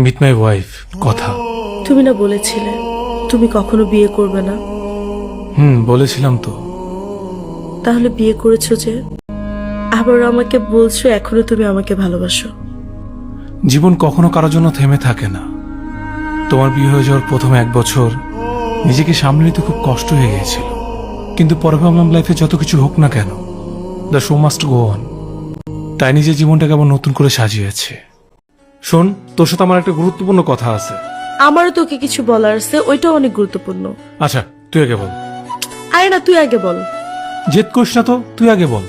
Meet my wife কথা। তুমি না বলেছিলে তুমি কখনো বিয়ে করবে না? বলেছিলাম তো। তাহলে বিয়ে করেছো যে, আবার আমাকে বলছো এখনো তুমি আমাকে ভালোবাসো। জীবন কখনো কারোর জন্য থেমে থাকে না। তোমার বিয়ে হয়ে যাওয়ার প্রথম 1 বছর নিজেকে সামলে নিতে খুব কষ্ট হয়ে গিয়েছিল, কিন্তু পরে ভাবলাম লাইফে যত কিছু হোক না কেন, the show must go on. তাই নিজের জীবনটাকে আবার নতুন করে সাজিয়েছে। শোন, তোর সাথে আমার একটা গুরুত্বপূর্ণ কথা আছে। আমারও তোকে কিছু বলার আছে, ওইটাও অনেক গুরুত্বপূর্ণ। আচ্ছা, তুই আগে বল। আরে না, তুই আগে বল। জেদ করিস না তো, তুই আগে বল।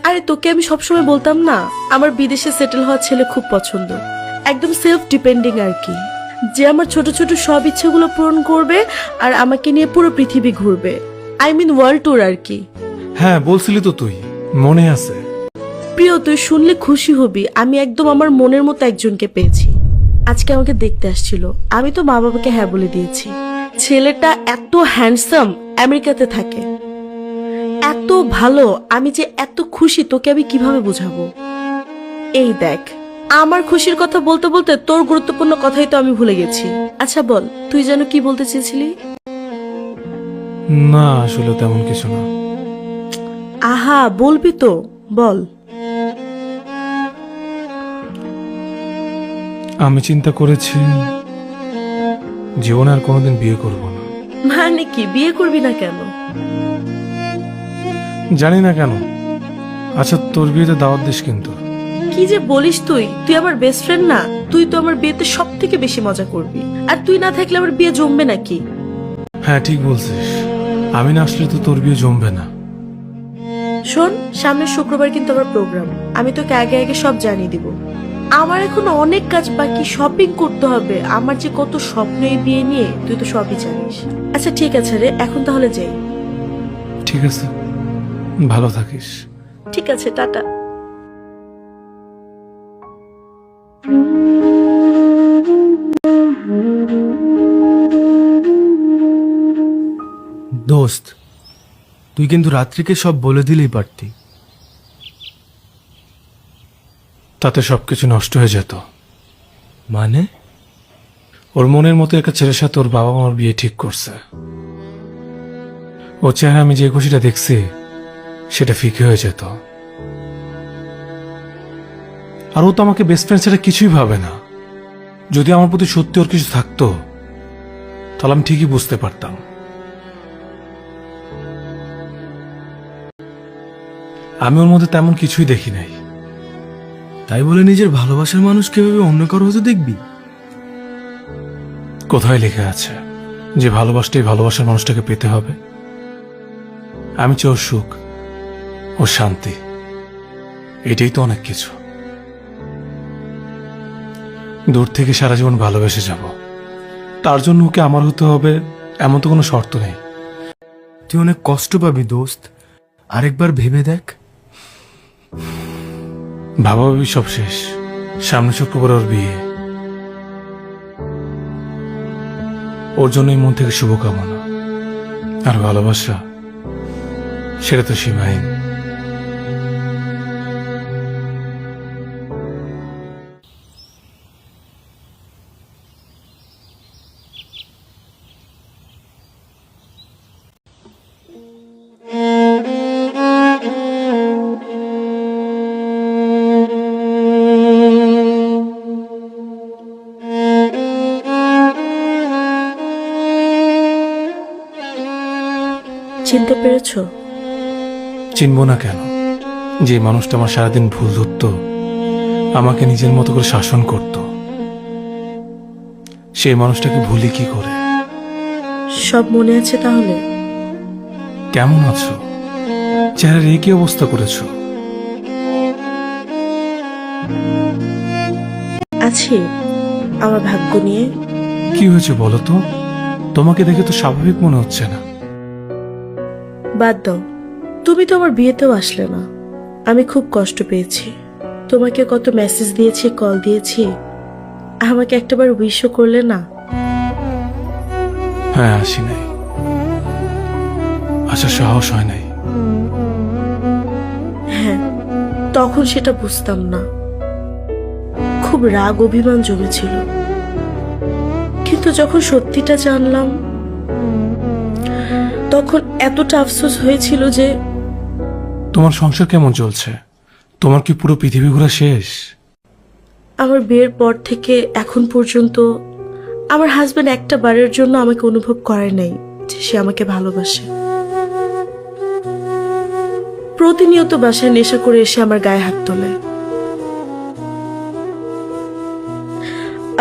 আরে তোকে আমি সবসময় বলতাম না, আমার বিদেশে সেটেল হওয়া ছেলে খুব পছন্দ, একদম সেলফ ডিপেন্ডিং আর কি, যে আমার ছোট ছোট সব ইচ্ছেগুলো পূরণ করবে আর আমাকে নিয়ে পুরো পৃথিবী ঘুরবে। আই মিন ওয়ার্ল্ড ট্যুর আর কি। হ্যাঁ, বলছিলি তো, তুই মনে আছে। প্রিয়, তুই শুনলে খুশি হবি, আমি একদম আমার মনের মতো একজনকে পেয়েছি। আজকে আমাকে দেখতে আসছিল, আমি তো মা বাবাকে হ্যাঁ বলে দিয়েছি। ছেলেটা এত হ্যান্ডসাম, আমেরিকাতে থাকে, এত ভালো, আমি যে এত খুশি তোকে আমি কিভাবে বোঝাবো। এই দেখ, আমার খুশির কথা বলতে বলতে তোর গুরুত্বপূর্ণ কথাই তো আমি ভুলে গেছি। আচ্ছা বল, তুই যেন কি বলতে চেয়েছিলি? না, আসলে তেমন কিছু না। আহা, বলবি তো, বল। আমি চিন্তা করেছি জীবনে আর কোনোদিন বিয়ে করব না। মানে কি, বিয়ে করবি না কেন? জানি না কেন। আচ্ছা, তোর বিয়েতে দাওয়াত দিস কিন্তু। কি যে বলিস তুই, তুই আমার বেস্ট ফ্রেন্ড না? তুই তো আমার বিয়েতে সব থেকে বেশি মজা করবি, আর তুই না থাকলে আমার বিয়ে জমবে নাকি? হ্যাঁ, ঠিক বলছিস, আমি না আসলে তো তোর বিয়ে জমবে না। শোন, সামনের শুক্রবার কিন্তু আমার প্রোগ্রাম, আমি তোকে আগে আগে সব জানিয়ে দিব। আমার এখন অনেক কাজ বাকি, শপিং করতে হবে, আমার যে কত স্বপ্ন এই বিয়ে নিয়ে, তুই তো সবই জানিস। আচ্ছা ঠিক আছে রে, এখন তাহলে যাই। ঠিক আছে, ভালো থাকিস। ঠিক আছে, টাটা। দোস্ত, তুই কিন্তু রাত্রিকে সব বলে দিলেই পারতি। তাতে সবকিছু নষ্ট হয়ে যেত। মানে? ওর মনের মতো একটা ছেলের সাথে ওর বাবা মার বিয়ে ঠিক করছে। ওর চেহারা আমি যে খুশিটা দেখছি সেটা ফিকে হয়ে যেত। আর ও তো আমাকে বেস্ট ফ্রেন্ড ছাড়া কিছুই ভাবে না। যদি আমার প্রতি সত্যি ওর কিছু থাকতো তাহলে আমি ঠিকই বুঝতে পারতাম। আমি ওর মধ্যে তেমন কিছুই দেখি নাই। তাই বলে নিজের ভালোবাসার মানুষকে ভেবে অন্য কারো হতে দেখবি? কোথায় লেখা আছে যে ভালোবাসতেই ভালোবাসার মানুষটাকে পেতে হবে? আমি চাই ওর সুখ, ওর শান্তি, এটাই তো অনেক কিছু। দূর থেকে সারা জীবন ভালোবেসে যাব, তার জন্য ওকে আমার হতে হবে এমন তো কোনো শর্ত নেই। তুই অনেক কষ্ট পাবি দোস্ত, আরেকবার ভেবে দেখ। ভাবাভাবি সব শেষ, সামনে শুক্রবার ওর বিয়ে। ওর জন্যই মন থেকে শুভকামনা, আর ভালোবাসা সেটা তো সীমাহীন। চিনতে পেরেছো? চিনব না কেন? যে মানুষটা আমার সারাদিন ভুল ধরত, আমাকে নিজের মতো করে শাসন করত, সেই মানুষটাকে ভুলি কি করে? সব মনে আছে তাহলে? কেমন আছো? চেহারার এই কি অবস্থা করেছো? আছি আমার ভাগ্য নিয়ে। কি হয়েছে বলো তো? তোমাকে দেখে তো স্বাভাবিক মনে হচ্ছে না। বাদ দাও, তুমি তো আমার বিয়েতেও আসলে না। আমি খুব কষ্ট পেয়েছি, তোমাকে কত মেসেজ দিয়েছি, কল দিয়েছি, আমাকে একটাবার উইশও করলে না। হ্যাঁ, আসি নাই, আচ্ছা সাহস হয় নাই। হ্যাঁ, তখন সেটা বুঝতাম না, খুব খুব রাগ অভিমান জমেছিল, কিন্তু যখন সত্যিটা জানলাম তখন এতটা আফসোস হয়েছিল যে তোমার সংসার কেমন চলছে? তোমার কি পুরো পৃথিবী ঘোরা শেষ? আমার বিয়ের পর থেকে এখন পর্যন্ত আমার হাজবেন্ড একটা বারের জন্য আমাকে অনুভব করে নাই যে সে আমাকে ভালোবাসে। প্রতিনিয়ত বাসায় নেশা করে এসে আমার গায়ে হাত তোলে।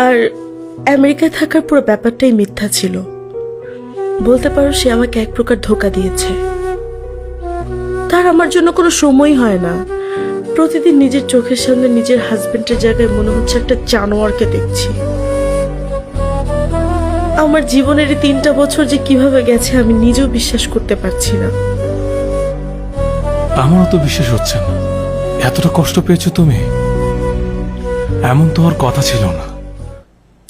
আর আমেরিকায় থাকার পুরো ব্যাপারটাই মিথ্যা ছিল। বলতে পারো সে আমাকে এক প্রকার ধোঁকা দিয়েছে। তার আমার জন্য কোনো সময় হয় না। প্রতিদিন নিজের চোখের সামনে নিজের হাজবেন্ডের জায়গায় মনে হচ্ছে একটা জানোয়ারকে দেখছি। আমার জীবনের এই 3টা বছর যে কিভাবে গেছে আমি নিজেও বিশ্বাস করতে পারছি না। আমারও তো বিশ্বাস হচ্ছে না। এতটা কষ্ট পেয়েছো তুমি? এমন তো আর কথা ছিল না।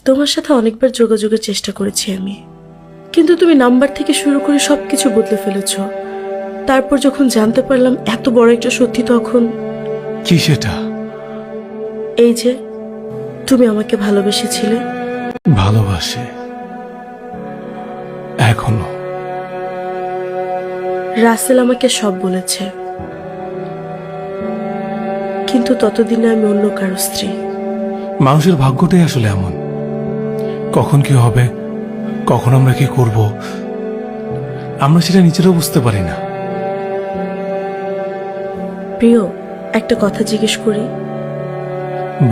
তোমার সাথে অনেকবার যোগাযোগের চেষ্টা করেছি আমি, কিন্তু তুমি নাম্বার থেকে শুরু করে সবকিছু বদলে ফেলেছো। তারপর যখন জানতে পারলাম এত বড় একটা সত্যি, তখন কি সেটা? এই যে তুমি আমাকে ভালোবেসেছিলে। ভালোবাসে এখনো। রাসেল আমাকে সব বলেছে, কিন্তু ততদিনে আমি অন্য কারো স্ত্রী। মানুষের ভাগ্যটাই আসলে এমন। কখন কি হবে, কখন আমরা কি করব, আমরা সেটা নিজেরাও বুঝতে পারি না। প্রিয়, একটা কথা জিজ্ঞেস করি।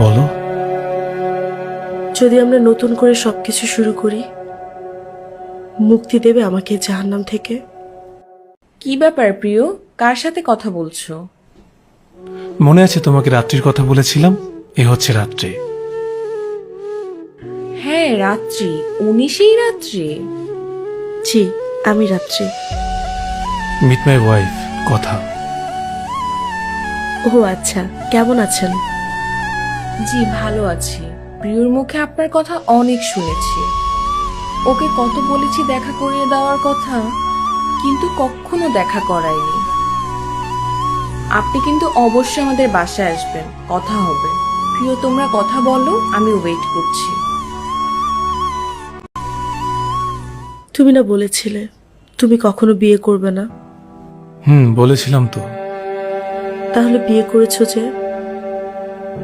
বলো। যদি আমরা নতুন করে সবকিছু শুরু করি, মুক্তি দেবে আমাকে জাহান্নাম থেকে? কি ব্যাপার প্রিয়, কার সাথে কথা বলছো? মনে আছে তোমাকে রাত্রির কথা বলেছিলাম? এ হচ্ছে রাত্রি। হ্যাঁ, রাত্রি। 19ই রাত্রি? জি, আমি রাত্রি। মিট মাই ওয়াইফ কথা। ও আচ্ছা, কেমন আছেন? জি, ভালো আছি। প্রিয়র মুখে আপনার কথা অনেক শুনেছি। ওকে কত বলেছি দেখা করিয়ে দেওয়ার কথা, কিন্তু কখনো দেখা করায়নি। আপনি কিন্তু অবশ্যই আমাদের বাসায় আসবেন, কথা হবে। প্রিয়, তোমরা কথা বলো, আমি ওয়েট করছি। তুমি না বলেছিলে তুমি কখনো বিয়ে করবে না? বলেছিলাম তো। তাহলে বিয়ে করেছো যে?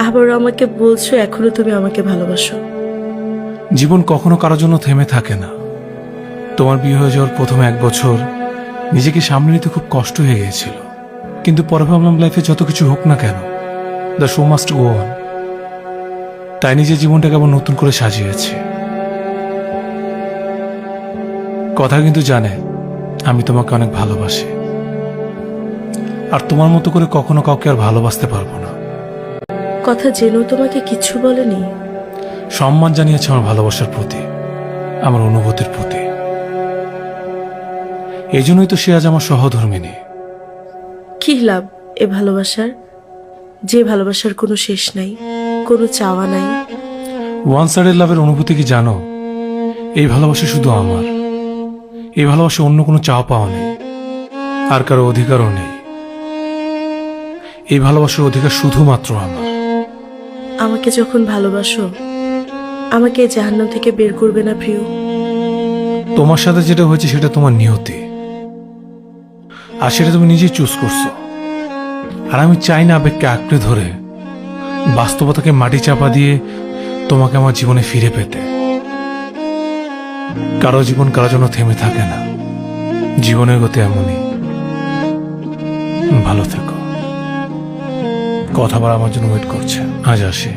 আবার আমাকে বলছো এখনো তুমি আমাকে ভালোবাসো। জীবন কখনো কারোর জন্য থেমে থাকে না। তোমার বিয়ে হয়ে যাওয়ার প্রথম 1 বছর নিজেকে সামনে নিতে খুব কষ্ট হয়ে গিয়েছিল, কিন্তু পরে ভাবলাম লাইফে যত কিছু হোক না কেন, the show must go on. তাই নিজের জীবনটাকে আবার নতুন করে সাজিয়েছি। কথা কিন্তু জানে আমি তোমাকে অনেক ভালোবাসি, আর তোমার মতো করে কখনো কাউকে আর ভালোবাসতে পারবো না। কথা জেনেও তোমাকে কিচ্ছু বলেনি? সম্মান জানিয়েছে আমার ভালোবাসার প্রতি, আমার অনুভূতির প্রতি। এই জন্যই তো সে আজ আমার সহধর্মিনী। কি লাভ এ ভালোবাসার, যে ভালোবাসার কোনো শেষ নাই, কোনো চাওয়া নাই? ওয়ান সাইডের লাভের অনুভূতি কি জানো? এই ভালোবাসা শুধু আমার। এই ভালোবাসা অন্য কোনো চাওয়া পাওয়া নেই, আর কারো অধিকারও নেই। এই ভালোবাসার অধিকার শুধুমাত্র আমার। আমাকে যখন ভালোবাসো, আমাকে এই জাহান্নাম থেকে বের করবে না প্রিয়? তোমার সাথে যেটা হয়েছে সেটা তোমার নিয়তি, আর সেটা তুমি নিজেই চুজ করছো। আর আমি চাই না আবেগকে আঁকড়ে ধরে বাস্তবতাকে মাটি চাপা দিয়ে তোমাকে আমার জীবনে ফিরে পেতে। কারো জীবন কারো জন্য থেমে থাকে না। জীবনের গতি এমনই। ভালো থেকো। কথা বলা আমার জন্য ওয়েট করছে। আজ আসি।